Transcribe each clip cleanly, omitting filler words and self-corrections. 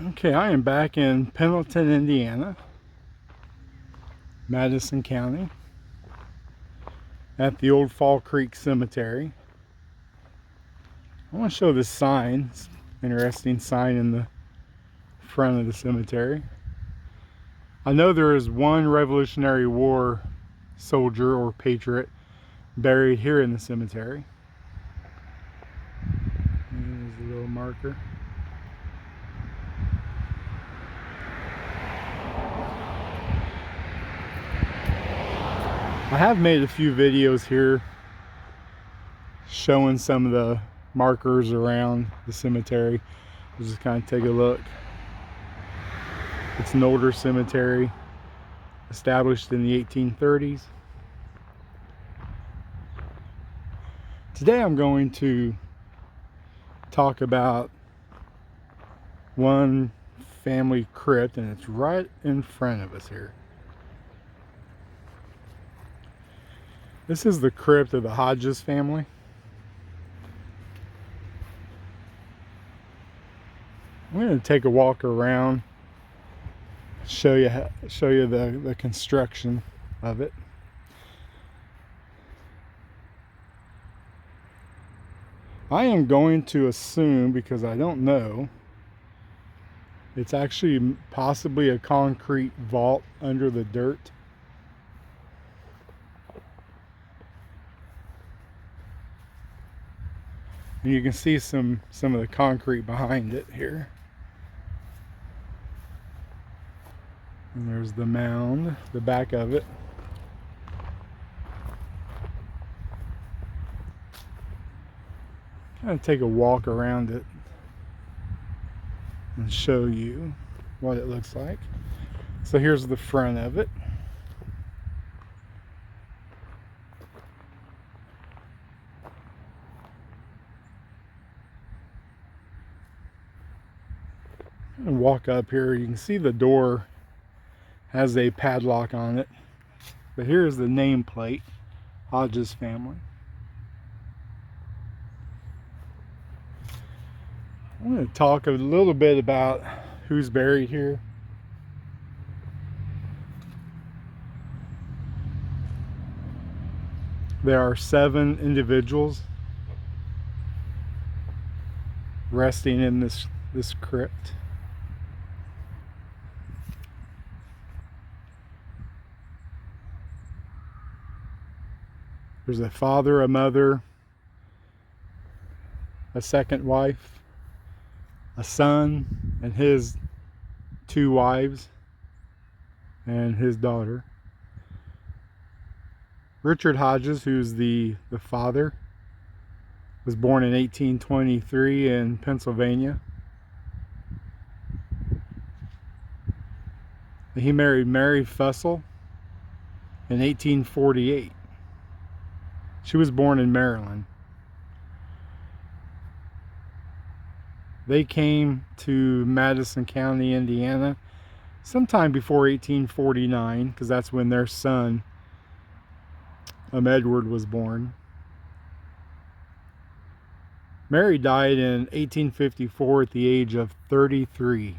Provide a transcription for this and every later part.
Okay, I am back in Pendleton, Indiana, Madison County, at the old Fall Creek Cemetery. I want to show this sign. It's an interesting sign in the front of the cemetery. I know there is one Revolutionary War soldier or patriot buried here in the cemetery. There's a little marker. I have made a few videos here showing some of the markers around the cemetery. We'll just kind of take a look. It's an older cemetery, established in the 1830s. Today I'm going to talk about one family crypt, and it's right in front of us here. This is the crypt of the Hodges family. I'm going to take a walk around, show you the construction of it. I am going to assume, because I don't know, it's actually possibly a concrete vault under the dirt. And you can see some of the concrete behind it here. And there's the mound, the back of it. Kind of take a walk around it and show you what it looks like. So here's the front of it. And walk up here, you can see the door has a padlock on it, but here's the nameplate, Hodges family. I'm going to talk a little bit about who's buried here. There are 7 individuals resting in this crypt. There's a father, a mother, a second wife, a son and his 2 wives, and his daughter. Richard Hodges, who's the father, was born in 1823 in Pennsylvania. He married Mary Fussell in 1848. She was born in Maryland. They came to Madison County, Indiana, sometime before 1849, because that's when their son, Edward, was born. Mary died in 1854 at the age of 33.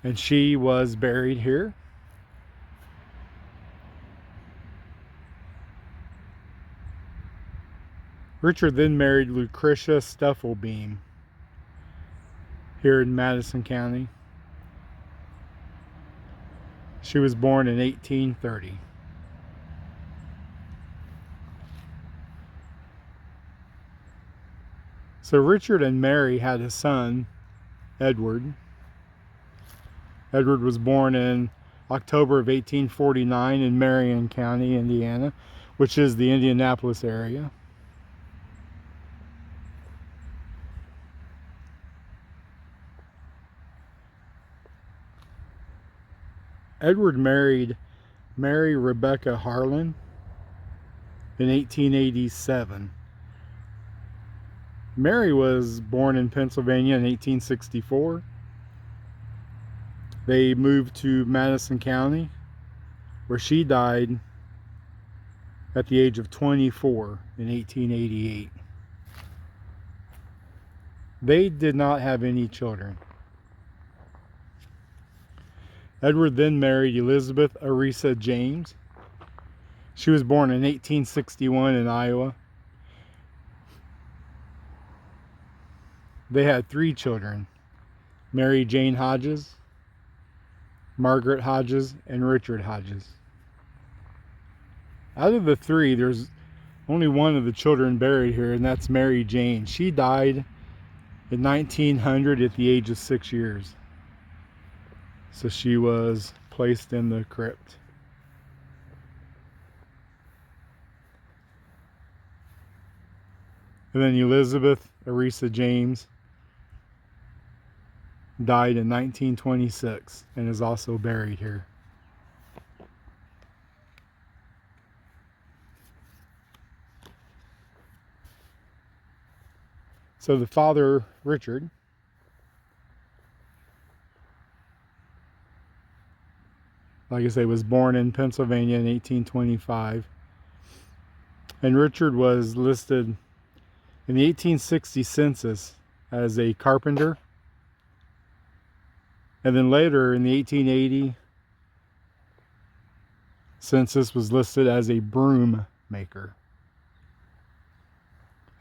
And she was buried here. Richard then married Lucretia Stufflebeam here in Madison County. She was born in 1830. So Richard and Mary had a son, Edward. Edward was born in October of 1849 in Marion County, Indiana, which is the Indianapolis area. Edward married Mary Rebecca Harlan in 1887. Mary was born in Pennsylvania in 1864. They moved to Madison County, where she died at the age of 24 in 1888. They did not have any children. Edward then married Elizabeth Arisa James. She was born in 1861 in Iowa. They had 3 children: Mary Jane Hodges, Margaret Hodges, and Richard Hodges. Out of the 3, there's only one of the children buried here, and that's Mary Jane. She died in 1900 at the age of 6 years. So she was placed in the crypt. And then Elizabeth Arisa James died in 1926 and is also buried here. So the father, Richard, like I say, was born in Pennsylvania in 1825. And Richard was listed in the 1860 census as a carpenter. And then later in the 1880 census was listed as a broom maker.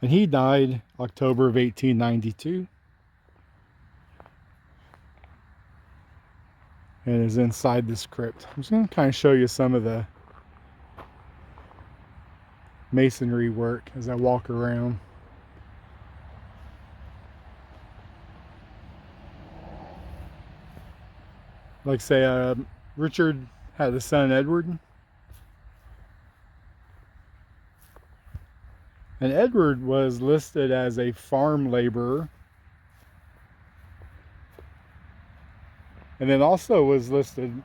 And he died October of 1892. And is inside this crypt. I'm just going to kind of show you some of the masonry work as I walk around. Like I say, Richard had a son, Edward. And Edward was listed as a farm laborer. And then also was listed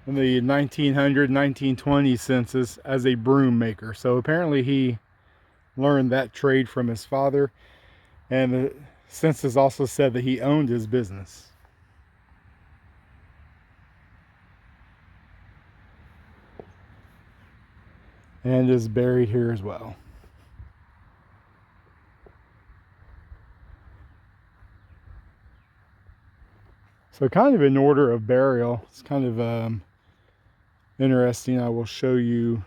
in the 1900-1920 census as a broom maker. So apparently he learned that trade from his father. And the census also said that he owned his business. And is buried here as well. So kind of in order of burial, it's kind of interesting. I will show you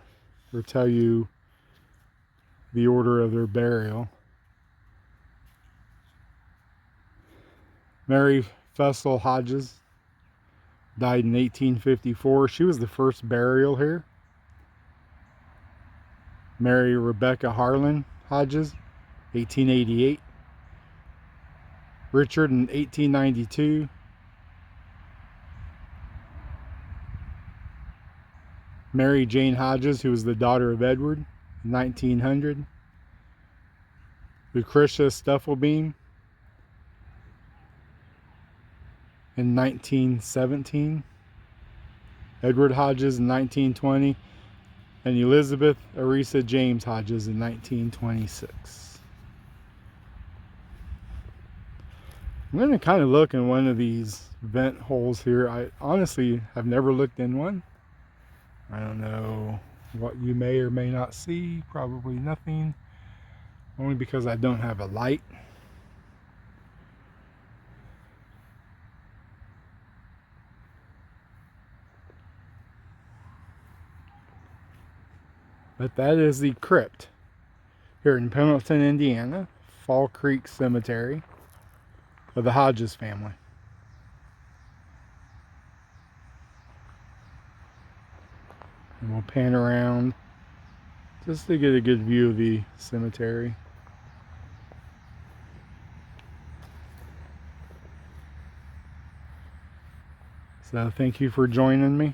or tell you the order of their burial. Mary Fussell Hodges died in 1854. She was the first burial here. Mary Rebecca Harlan Hodges, 1888. Richard in 1892. Mary Jane Hodges, who was the daughter of Edward, 1900. Lucretia Stufflebeam in 1917. Edward Hodges in 1920. And Elizabeth Arisa James Hodges in 1926. I'm going to kind of look in one of these vent holes here. I honestly have never looked in one. I don't know what you may or may not see. Probably nothing. Only because I don't have a light. But that is the crypt here in Pendleton, Indiana. Fall Creek Cemetery of the Hodges family. And we'll pan around just to get a good view of the cemetery. So thank you for joining me.